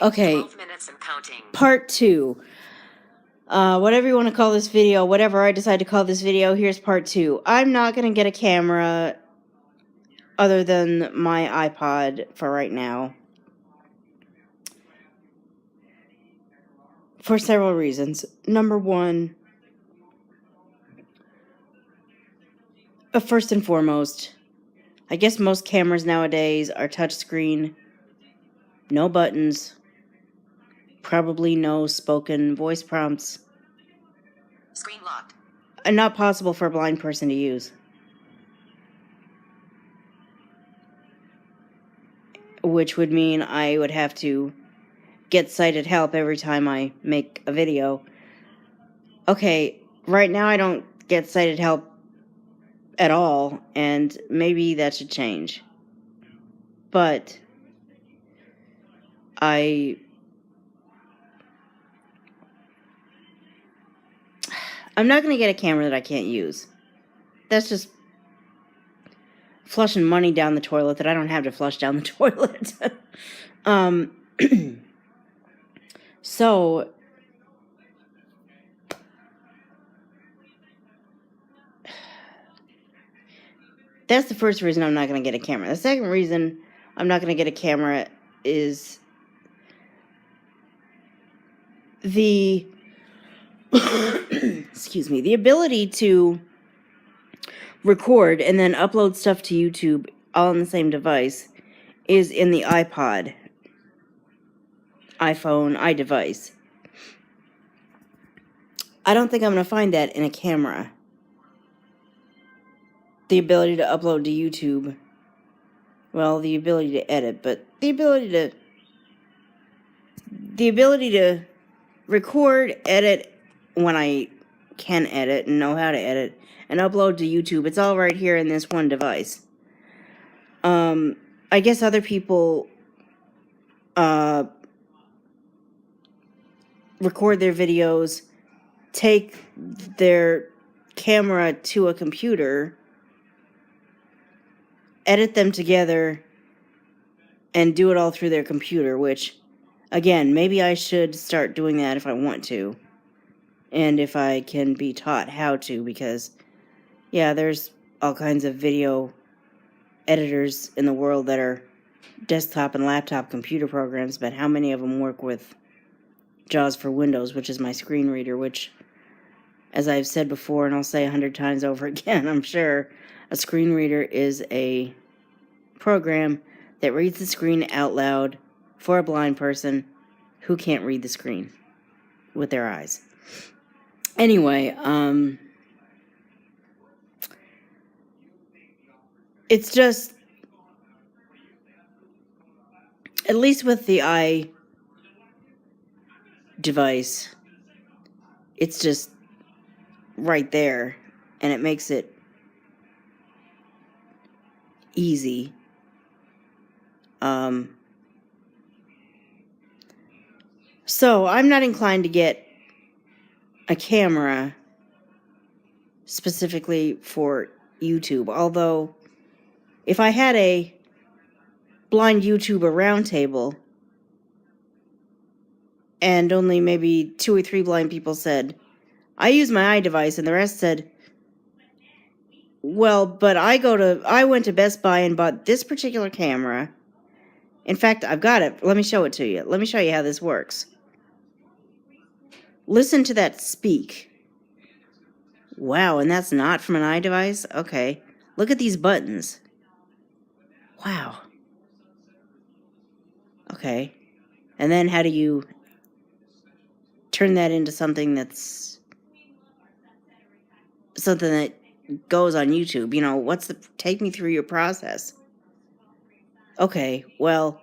Okay, 12 minutes and counting. Part 2. Whatever you want to call this video, whatever I decide to call this video, here's part 2. I'm not going to get a camera other than my iPod for right now. For several reasons. Number one, first and foremost, I guess most cameras nowadays are touchscreen, no buttons, probably no spoken voice prompts. Screen locked. And not possible for a blind person to use. Which would mean I would have to get sighted help every time I make a video. Okay, right now I don't get sighted help at all, and maybe that should change. But I'm not going to get a camera that I can't use. That's just flushing money down the toilet that I don't have to flush down the toilet. So, that's the first reason I'm not going to get a camera. The second reason I'm not going to get a camera is the excuse me, the ability to record and then upload stuff to YouTube all on the same device is in the iPod, iPhone, iDevice. I don't think I'm going to find that in a camera. The ability to upload to YouTube. Well, the ability to edit, but the ability to record, edit when I can edit and know how to edit, and upload to YouTube. It's all right here in this one device. I guess other people record their videos, take their camera to a computer, edit them together, and do it all through their computer, which, again, maybe I should start doing that if I want to. And if I can be taught how to, because, yeah, there's all kinds of video editors in the world that are desktop and laptop computer programs, but how many of them work with JAWS for Windows, which is my screen reader, which, as I've said before, and I'll say 100 times over again, I'm sure, a screen reader is a program that reads the screen out loud for a blind person who can't read the screen with their eyes. Anyway, it's just, at least with the iDevice, it's just right there, and it makes it easy. So I'm not inclined to get a camera specifically for YouTube, although if I had a blind YouTuber roundtable and only maybe 2 or 3 blind people said, I use my iDevice, and the rest said, well, but I went to Best Buy and bought this particular camera. In fact, I've got it. Let me show it to you. Let me show you how this works. Listen to that speak. Wow, and that's not from an iDevice? Okay. Look at these buttons. Wow. Okay. And then how do you turn that into something that goes on YouTube? You know, take me through your process. Okay, well,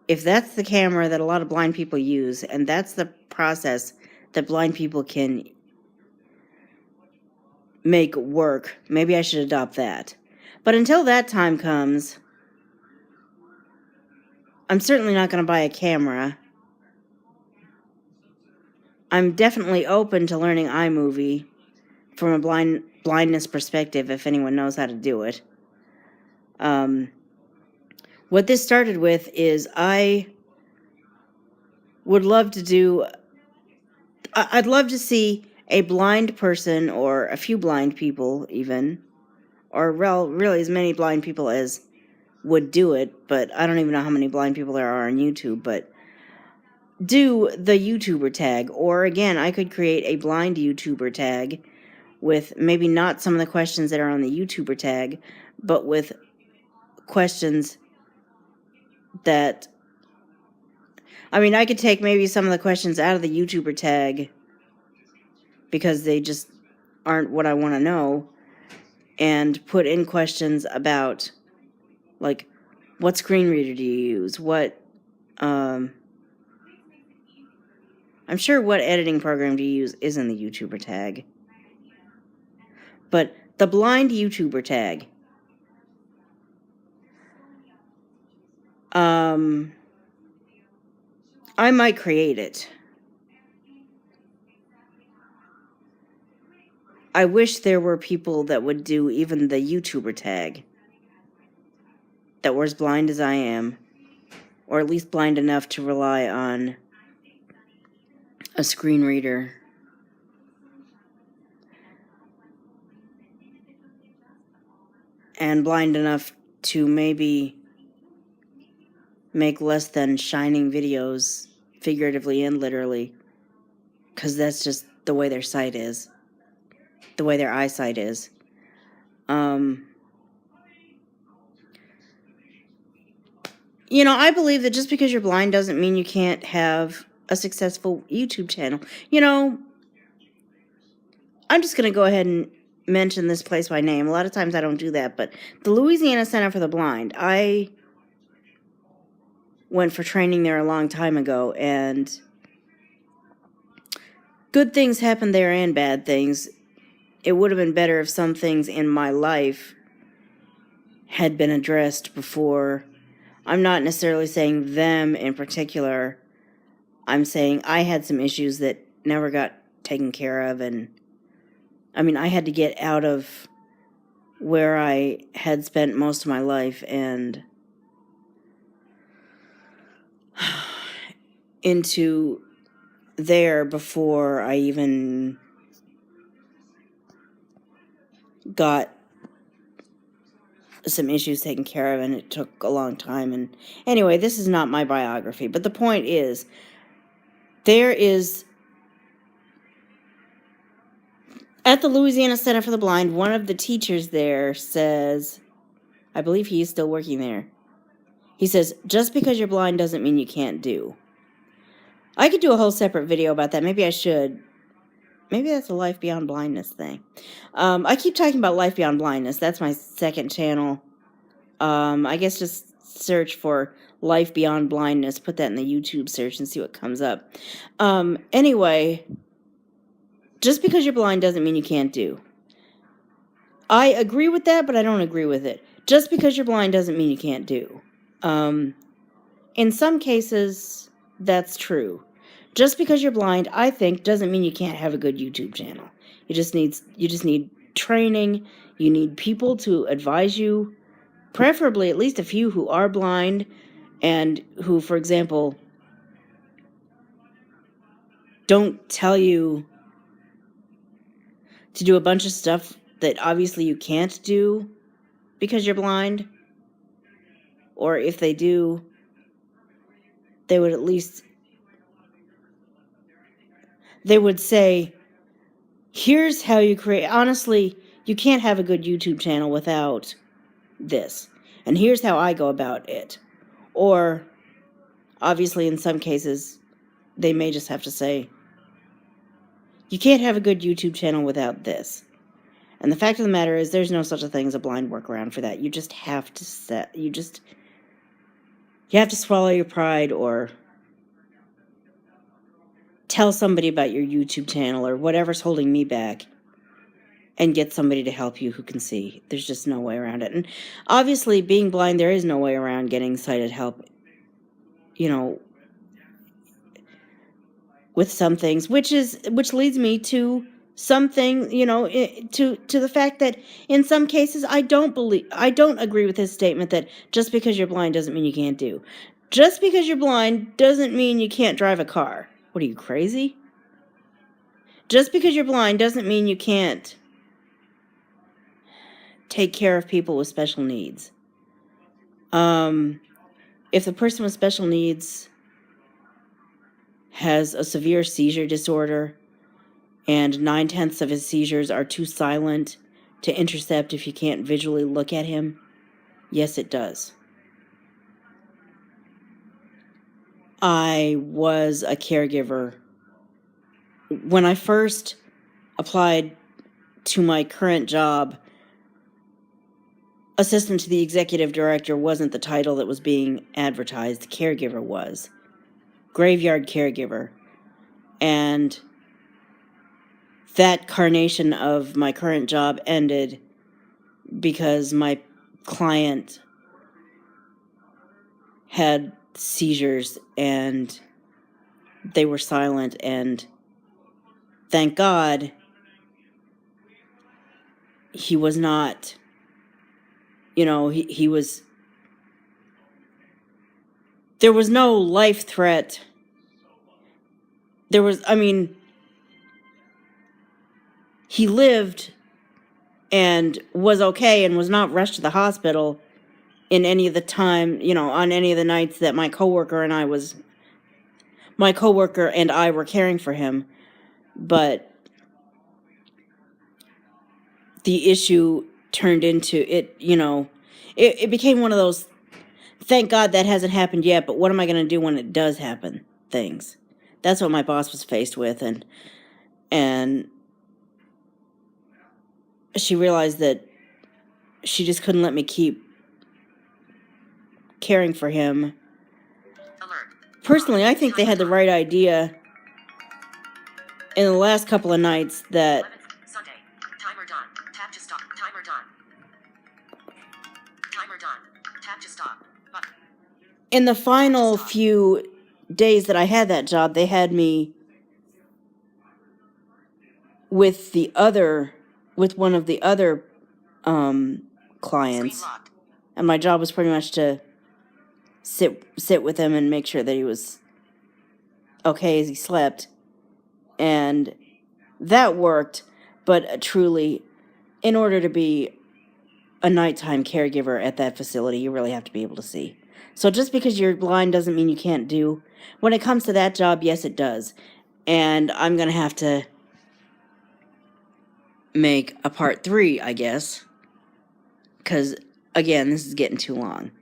if that's the camera that a lot of blind people use, and that's the process that blind people can make work, maybe I should adopt that. But until that time comes, I'm certainly not going to buy a camera. I'm definitely open to learning iMovie from a blindness perspective if anyone knows how to do it. What this started with is I would love to do, I'd love to see a blind person, or a few blind people even, or really as many blind people as would do it, but I don't even know how many blind people there are on YouTube, but do the YouTuber tag. Or again, I could create a blind YouTuber tag with maybe not some of the questions that are on the YouTuber tag, but with questions that, I mean, I could take maybe some of the questions out of the YouTuber tag because they just aren't what I want to know, and put in questions about, like, what screen reader do you use? I'm sure what editing program do you use is in the YouTuber tag. But the blind YouTuber tag, I might create it. I wish there were people that would do even the YouTuber tag that were as blind as I am, or at least blind enough to rely on a screen reader. And blind enough to maybe make less than shining videos, figuratively and literally, because that's just the way their sight is, the way their eyesight is. You know, I believe that just because you're blind doesn't mean you can't have a successful YouTube channel. You know, I'm just going to go ahead and mention this place by name. A lot of times I don't do that, but the Louisiana Center for the Blind, I went for training there a long time ago, and good things happen there and bad things. It would have been better if some things in my life had been addressed before. I'm not necessarily saying them in particular. I'm saying I had some issues that never got taken care of, and I mean, I had to get out of where I had spent most of my life and into there before I even got some issues taken care of, and it took a long time. And anyway, this is not my biography, but the point is, there is, at the Louisiana Center for the Blind, one of the teachers there says, I believe he is still working there, he says, just because you're blind doesn't mean you can't do. I could do a whole separate video about that. Maybe I should. Maybe that's a Life Beyond Blindness thing. I keep talking about Life Beyond Blindness. That's my second channel. I guess just search for Life Beyond Blindness. Put that in the YouTube search and see what comes up. Anyway, just because you're blind doesn't mean you can't do. I agree with that, but I don't agree with it. Just because you're blind doesn't mean you can't do. In some cases, that's true. Just because you're blind, I think, doesn't mean you can't have a good YouTube channel. You just need training. You need people to advise you, preferably at least a few who are blind and who, for example, don't tell you to do a bunch of stuff that obviously you can't do because you're blind. Or if they do, they would at least, they would say, here's how you create. Honestly, you can't have a good YouTube channel without this. And here's how I go about it. Or, obviously, in some cases, they may just have to say, you can't have a good YouTube channel without this. And the fact of the matter is, there's no such a thing as a blind workaround for that. You just have to you have to swallow your pride, or tell somebody about your YouTube channel or whatever's holding me back, and get somebody to help you who can see. There's just no way around it. And obviously, being blind, there is no way around getting sighted help, you know, with some things, which leads me to something, you know, to the fact that in some cases I don't agree with his statement that just because you're blind doesn't mean you can't do. Just because you're blind doesn't mean you can't drive a car. What are you, crazy? Just because you're blind doesn't mean you can't take care of people with special needs. If the person with special needs has a severe seizure disorder and 9/10 of his seizures are too silent to intercept if you can't visually look at him, yes, it does. I was a caregiver. When I first applied to my current job, assistant to the executive director wasn't the title that was being advertised. Caregiver was. Graveyard caregiver. And that carnation of my current job ended because my client had seizures and they were silent, and thank God he was not, he was, there was no life threat. He lived and was okay and was not rushed to the hospital in any of the time, on any of the nights that my coworker and I were caring for him. But the issue turned into it became one of those, thank God that hasn't happened yet, but what am I going to do when it does happen things. That's what my boss was faced with, and she realized that she just couldn't let me keep caring for him. Personally, I think they had the right idea in the last couple of nights that Sunday. Timer done. Tap to stop. Timer done. Timer done. Tap to stop. Button. In the final few days that I had that job, they had me with one of the other clients, and my job was pretty much to sit with him and make sure that he was okay as he slept, and that worked. But truly, in order to be a nighttime caregiver at that facility, you really have to be able to see. So just because you're blind doesn't mean you can't do. When it comes to that job, yes, it does. And I'm going to have to make a part 3, I guess. Because, again, this is getting too long.